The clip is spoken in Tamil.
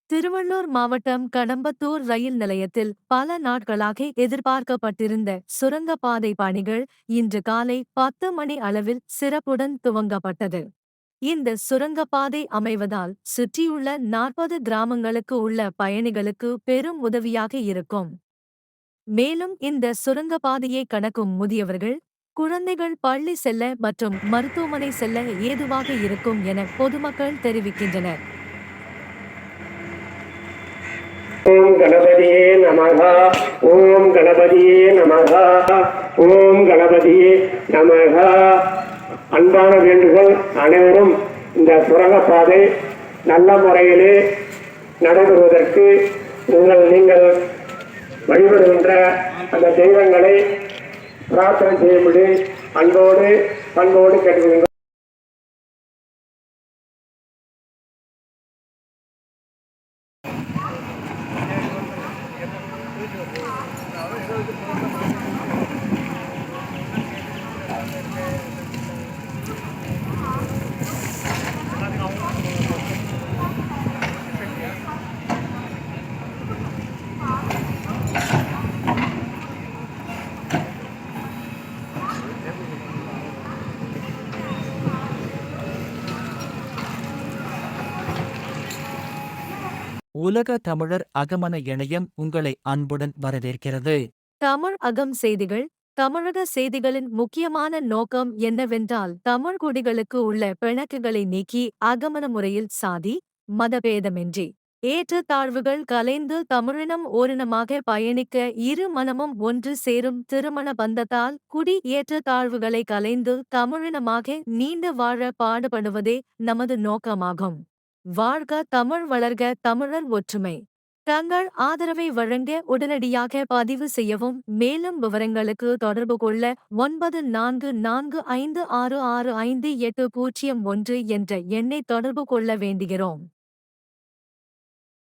திருவள்ளூர் மாவட்டம் கடம்பத்தூர் ரயில் நிலையத்தில் பல நாட்களாக எதிர்பார்க்கப்பட்டிருந்த சுரங்கப்பாதை பணிகள் இன்று காலை 10 மணி அளவில் சிறப்புடன் துவங்கப்பட்டது. இந்த சுரங்கப்பாதை அமைவதால் சுற்றியுள்ள 40 கிராமங்களுக்கு உள்ள பயணிகளுக்கு பெரும் உதவியாக இருக்கும். மேலும் இந்த சுரங்கப்பாதையை கடக்கும் முதியவர்கள், குழந்தைகள் பள்ளி செல்ல மற்றும் மருத்துவமனை செல்ல ஏதுவாக இருக்கும் என பொதுமக்கள் தெரிவிக்கின்றனர். ஓம் கணபதியே நமக. ஓம் கணபதியே நமக. ஓம் கணபதியே நமக. அன்பான வேண்டுகோள், அனைவரும் இந்த சுரங்கப்பாதை நல்ல முறையிலே நடைபெறுவதற்கு நீங்கள் வழிபடுகின்ற அந்த தெய்வங்களை பிரார்த்தனை செய்யும்படி பண்போடு கேட்டுக்கொள்கிறோம். உலக தமிழர் அகமன இணையம் உங்களை அன்புடன் வரவேற்கிறது. தமிழ் அகம் செய்திகள். தமிழக செய்திகளின் முக்கியமான நோக்கம் என்னவென்றால் தமிழ் குடிகளுக்கு உள்ள பிணக்குகளை நீக்கி அகமன முறையில் சாதி, மதபேதமின்றி ஏற்றத்தாழ்வுகள் கலைந்து தமிழினம் ஓரினமாக பயணிக்க இரு மனமும் ஒன்று சேரும் திருமண பந்தத்தால் குடி ஏற்றத்தாழ்வுகளை கலைந்து தமிழினமாக நீண்டு வாழ பாடுபடுவதே நமது நோக்கமாகும். வாழ்க தமிழ், வளர்க தமிழர் ஒற்றுமை. தங்கள் ஆதரவை வழங்க உடனடியாக பதிவு செய்யவும். மேலும் விவரங்களுக்கு தொடர்பு கொள்ள 9445665801 என்ற எண்ணை தொடர்பு கொள்ள வேண்டுகிறோம்.